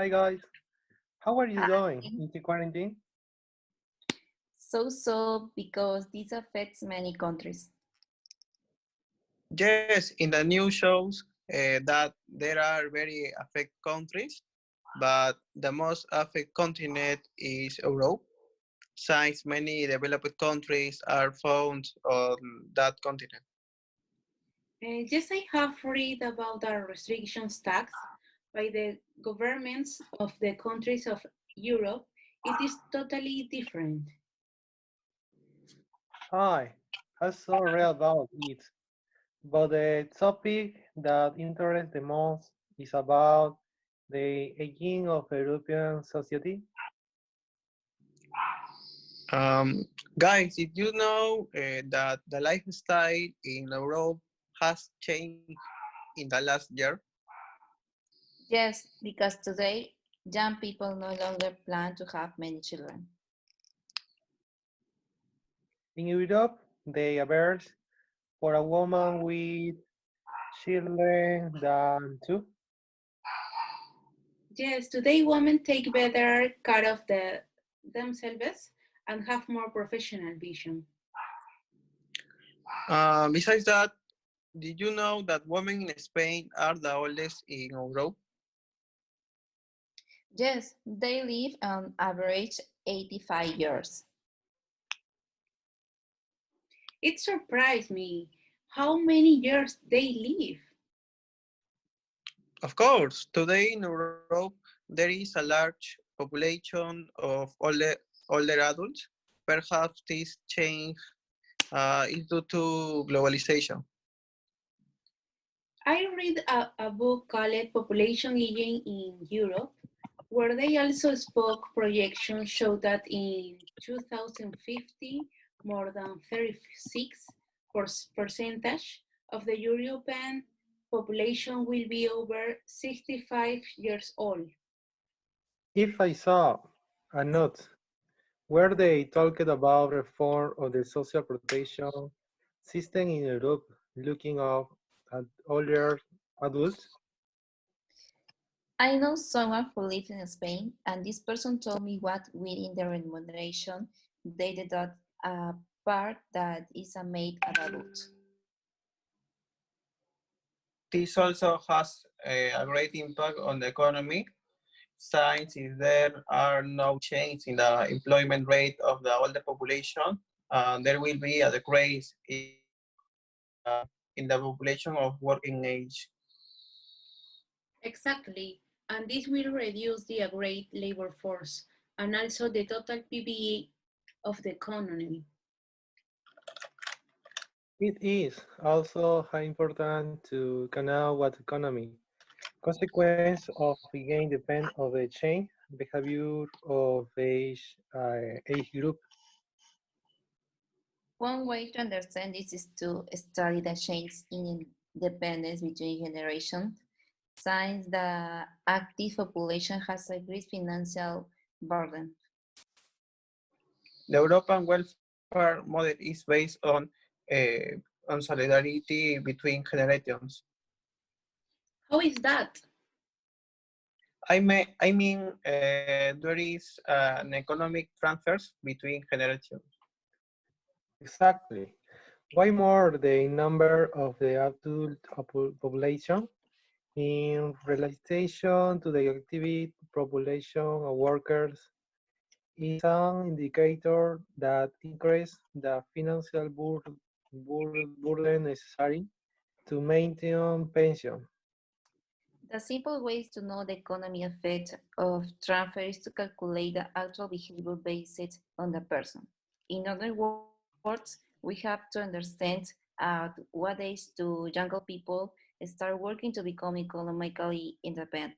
Hi guys, how are you Hi. doing in the quarantine? So because this affects many countries. Yes, in the news shows that there are very affected countries, but the most affected continent is Europe, since many developed countries are found on that continent. Yes, I have read about the restrictions tax by the governments of the countries of Europe. It is totally different. Hi, I saw read about it, but the topic that interests the most is about the aging of European society. Um, Guys, did you know that the lifestyle in Europe has changed in the last year? Yes, because today young people no longer plan to have many children. In Europe, the average for a woman with children than two. Yes, today women take better care of themselves and have more professional vision. Besides that, did you know that women in Spain are the oldest in Europe? Yes, they live on average 85 years. It surprised me how many years they live. Of course, today in Europe there is a large population of older adults. Perhaps this change is due to globalization. I read a book called Population Aging in Europe, where they also spoke projections show that in 2050, more than 36 percentage of the European population will be over 65 years old. If I saw a note where they talked about reform of the social protection system in Europe, looking at older adults. I know someone who lives in Spain, and this person told me what within the remuneration they deduct a part that is a made an adult. This also has a great impact on the economy, since if there are no change in the employment rate of the older population, there will be a decrease in the population of working age. Exactly, and this will reduce the great labor force and also the total PPE of the economy. It is also high important to know what economy consequence of again depend on the change behavior of age group. One way to understand this is to study the change in independence between generations, since the active population has a great financial burden. The European welfare model is based on solidarity between generations. How is that? There is an economic transfers between generations. Exactly. Why more the number of the adult population in relation to the active population of workers is an indicator that increase the financial burden necessary to maintain pension. The simple ways to know the economy effect of transfer is to calculate the actual behavior based on the person. In other words, we have to understand at what age do younger people start working to become economically independent,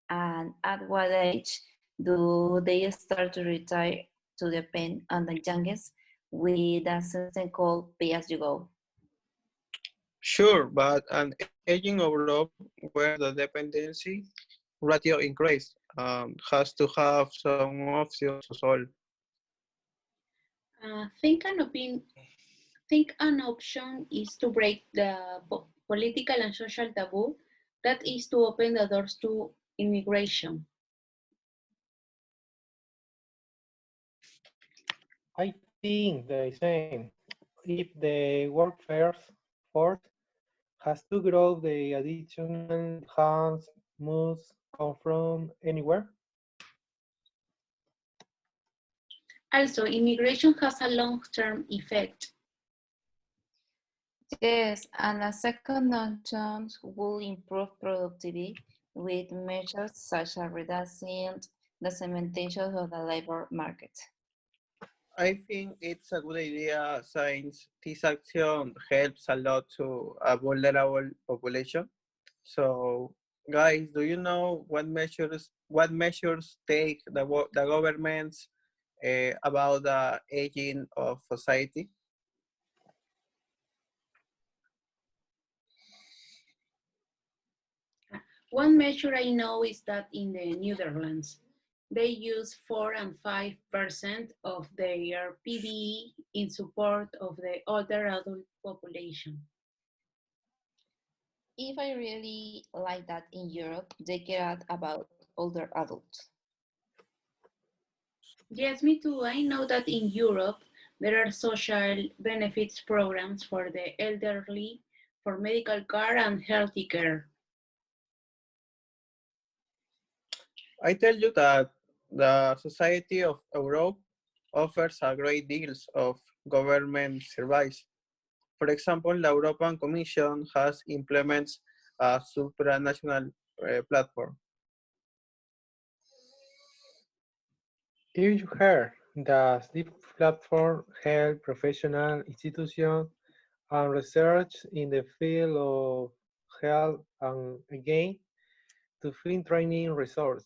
and at what age do they start to retire to depend on the youngest with a system called pay as you go. Sure, but an aging Europe where the dependency ratio increase has to have some options to solve. Think think an option is to break the political and social taboo that is to open the doors to immigration. I think the same. If the workforce has to grow, the additional hands must come from anywhere. Also, immigration has a long-term effect. Yes, and a second option will improve productivity with measures such as reducing the cementation of the labor market. I think it's a good idea since this action helps a lot to a vulnerable population. So, guys, do you know what measures take the governments about the aging of society? One measure I know is that in the Netherlands, they use 4 and 5% of their PBE in support of the older adult population. If I really like that in Europe, they care about older adults. Yes, me too. I know that in Europe, there are social benefits programs for the elderly, for medical care and healthy care. I tell you that the Society of Europe offers a great deals of government service. For example, the European Commission has implements a supranational platform. If you heard, does this platform help professional institutions and research in the field of health and again to find training resource?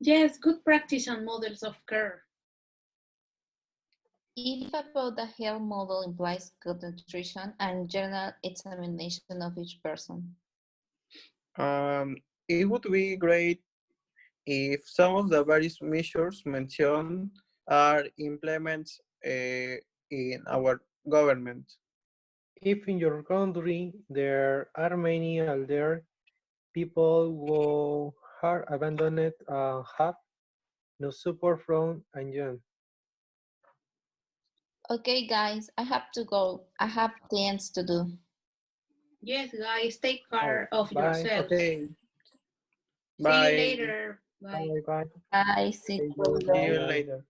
Yes, good practice and models of care. If about the health model implies good nutrition and general examination of each person. It would be great if some of the various measures mentioned are implemented in our government. If in your country there are many elder people who are abandoned and have no support from anyone. Okay, guys, I have to go. I have things to do. Yes, guys, take Oh, care of bye, yourselves. Okay, See you bye. later. Bye. bye, bye. Bye. See See you you later. Bye. later.